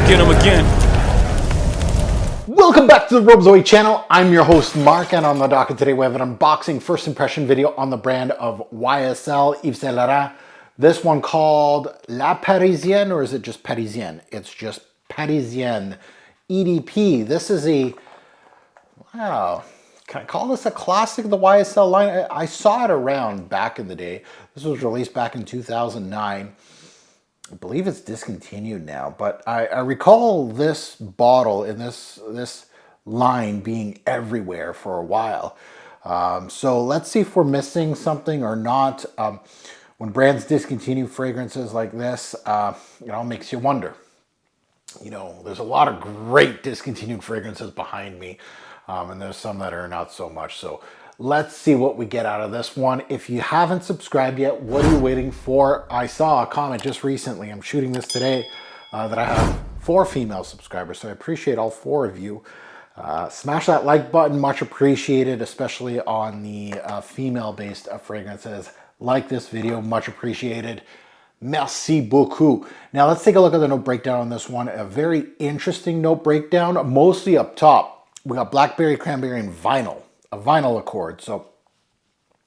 go get him again. Welcome back to the Robezoid channel. I'm your host Mark, and on the docket today we have an unboxing first impression video on the brand of YSL Yves Saint Laurent. This one called La Parisienne, or is it just Parisienne? It's just Parisienne EDP. This is a, wow, can I call this a classic of the YSL line? I saw it around back in the day. This was released back in 2009. I believe it's discontinued now, but I recall this bottle in this line being everywhere for a while. So let's see if we're missing something or not. When brands discontinue fragrances like this, it all makes you wonder. You know, there's a lot of great discontinued fragrances behind me, and there's some that are not so much. So let's see what we get out of this one. If you haven't subscribed yet, what are you waiting for? I saw a comment just recently, I'm shooting this today, that I have 4 female subscribers, so I appreciate all 4 of you. Smash that like button, much appreciated, especially on the female-based fragrances. Like this video, much appreciated. Merci beaucoup. Now let's take a look at the note breakdown on this one. A very interesting note breakdown, mostly up top. We got blackberry, cranberry, and vinyl. A vinyl accord. So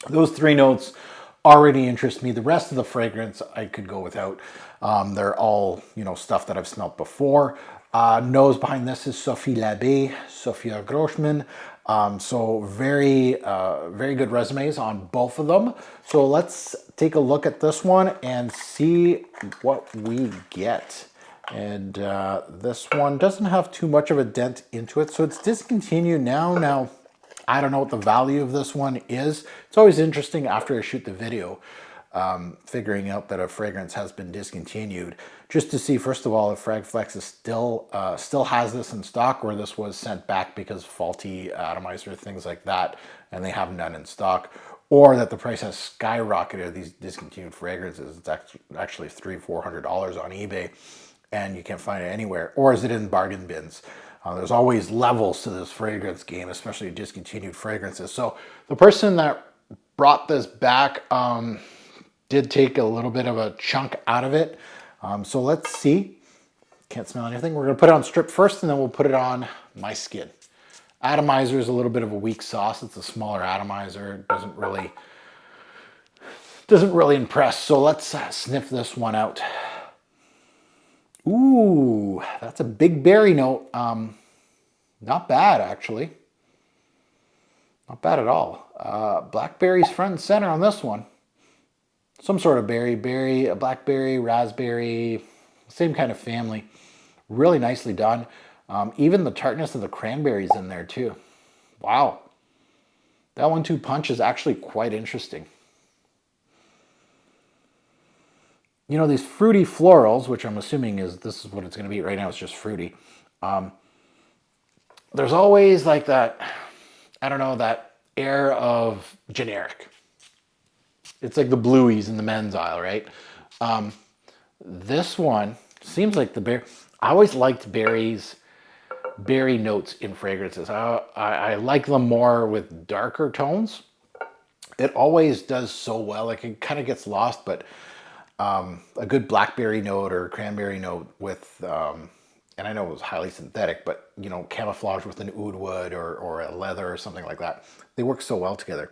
those 3 notes already interest me. The rest of the fragrance I could go without. They're all, you know, stuff that I've smelt before. Nose behind this is Sophie Labbe, Sophia Grossman. So very good resumes on both of them. So let's take a look at this one and see what we get. And this one doesn't have too much of a dent into it, so it's discontinued now. Now, I don't know what the value of this one is. It's always interesting after I shoot the video, figuring out that a fragrance has been discontinued, just to see, first of all, if Fragflex is still has this in stock, or this was sent back because faulty atomizer, things like that, and they have none in stock, or that the price has skyrocketed of these discontinued fragrances. It's actually $300–400 on eBay, and you can't find it anywhere. Or is it in bargain bins? There's always levels to this fragrance game, especially discontinued fragrances. So the person that brought this back did take a little bit of a chunk out of it. So let's see. Can't smell anything. We're going to put it on strip first, and then we'll put it on my skin. Atomizer is a little bit of a weak sauce. It's a smaller atomizer. It doesn't really impress. So let's sniff this one out. Ooh, that's a big berry note. Not bad, actually. Not bad at all. Blackberry's front and center on this one. Some sort of berry, a blackberry, raspberry, same kind of family. Really nicely done. Even the tartness of the cranberries in there too. Wow. That 1-2 punch is actually quite interesting. You know, these fruity florals, which I'm assuming this is what it's going to be right now, it's just fruity. There's always like that, I don't know, that air of generic. It's like the blueies in the men's aisle, right? This one seems like the berry. I always liked berry notes in fragrances. I like them more with darker tones. It always does so well. Like, it kind of gets lost, but a good blackberry note or cranberry note with, and I know it was highly synthetic, but, you know, camouflage with an oud wood or a leather or something like that. They work so well together.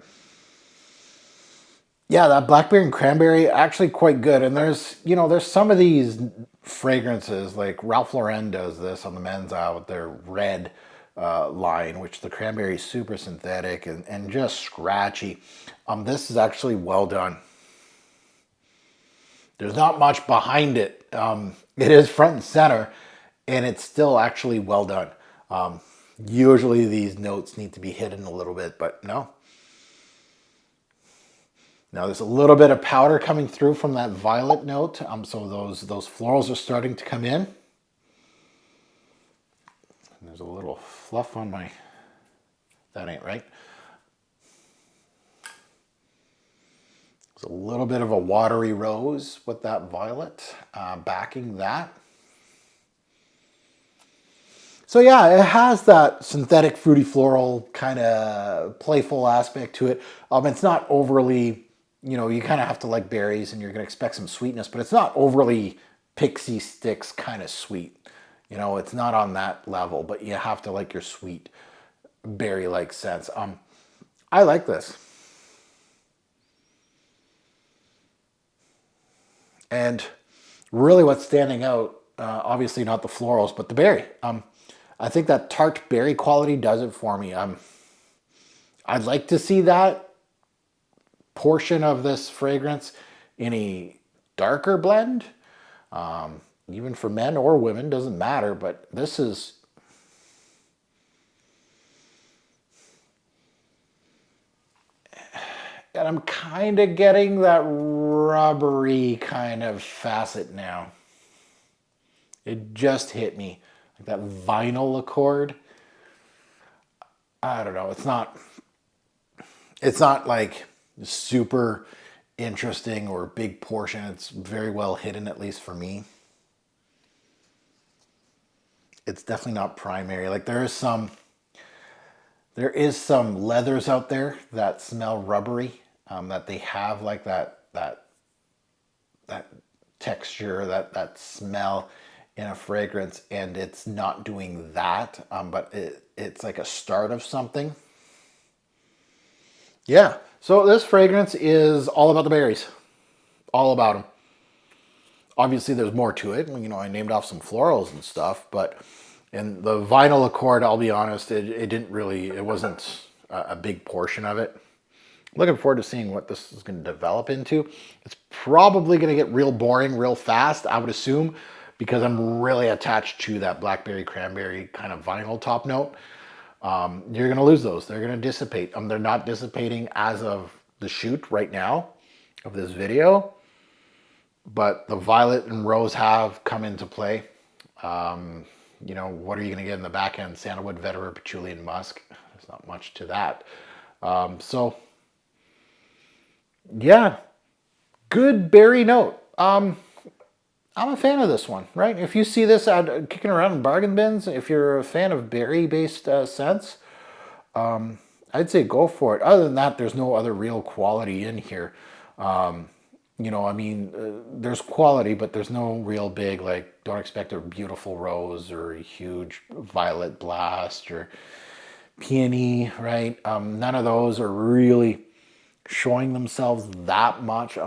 Yeah, that blackberry and cranberry, actually quite good. And there's some of these fragrances, like Ralph Lauren does this on the men's aisle with their red line, which the cranberry is super synthetic and just scratchy. This is actually well done. There's not much behind it. It is front and center, and it's still actually well done. Usually these notes need to be hidden a little bit, but no. Now there's a little bit of powder coming through from that violet note. So those florals are starting to come in. And there's a little fluff on my, that ain't right. There's a little bit of a watery rose with that violet backing that. So yeah, it has that synthetic fruity floral kind of playful aspect to it. It's not overly, you know, you kind of have to like berries and you're going to expect some sweetness, but it's not overly pixie sticks kind of sweet. You know, it's not on that level, but you have to like your sweet berry-like scents. I like this. And really what's standing out, obviously not the florals, but the berry. I think that tart berry quality does it for me. I'd like to see that portion of this fragrance in a darker blend. Even for men or women, doesn't matter, but this is, and I'm kind of getting that rubbery kind of facet now. It just hit me. Like that vinyl accord. I don't know. It's not like super interesting or big portion. It's very well hidden, at least for me. It's definitely not primary. Like there is some leathers out there that smell rubbery, that they have like that texture, that smell in a fragrance, and it's not doing that, but it's like a start of something. Yeah. So this fragrance is all about the berries, all about them. Obviously, there's more to it. You know, I named off some florals and stuff, but in the vinyl accord, I'll be honest, it didn't really, it wasn't a big portion of it. Looking forward to seeing what this is going to develop into. It's probably going to get real boring real fast, I would assume, because I'm really attached to that blackberry cranberry kind of vinyl top note. You're going to lose those. They're going to dissipate. They're not dissipating as of the shoot right now of this video, but the violet and rose have come into play. You know, what are you going to get in the back end? Sandalwood, vetiver, patchouli, and musk. There's not much to that. So yeah, good berry note. I'm a fan of this one, right? If you see this kicking around in bargain bins, if you're a fan of berry-based scents, I'd say go for it. Other than that, there's no other real quality in here. You know, I mean, there's quality, but there's no real big, like, don't expect a beautiful rose or a huge violet blast or peony, right? None of those are really showing themselves that much.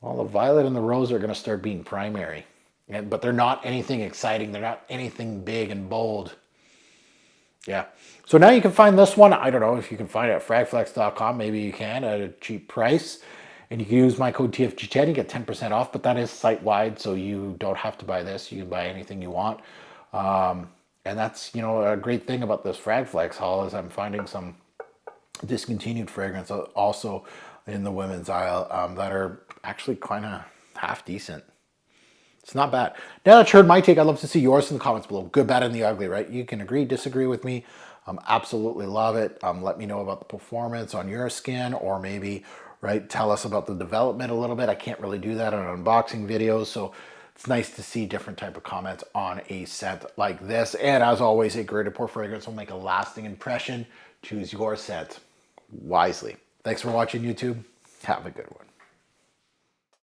Well, the violet and the rose are going to start being primary, but they're not anything exciting. They're not anything big and bold. Yeah. So now you can find this one. I don't know if you can find it at fragflex.com. Maybe you can at a cheap price. And you can use my code TFG10. You get 10% off, but that is site-wide, so you don't have to buy this. You can buy anything you want. And that's, you know, a great thing about this Fragflex haul is I'm finding some discontinued fragrance also in the women's aisle that are actually kind of half decent. It's not bad. Now that you heard my take, I'd love to see yours in the comments below. Good, bad, and the ugly, right? You can agree, disagree with me. Absolutely love it. Let me know about the performance on your skin, or maybe, right, tell us about the development a little bit. I can't really do that on unboxing videos, so it's nice to see different type of comments on a scent like this. And as always, a great pour fragrance will make a lasting impression. Choose your scent wisely. Thanks for watching, YouTube. Have a good one.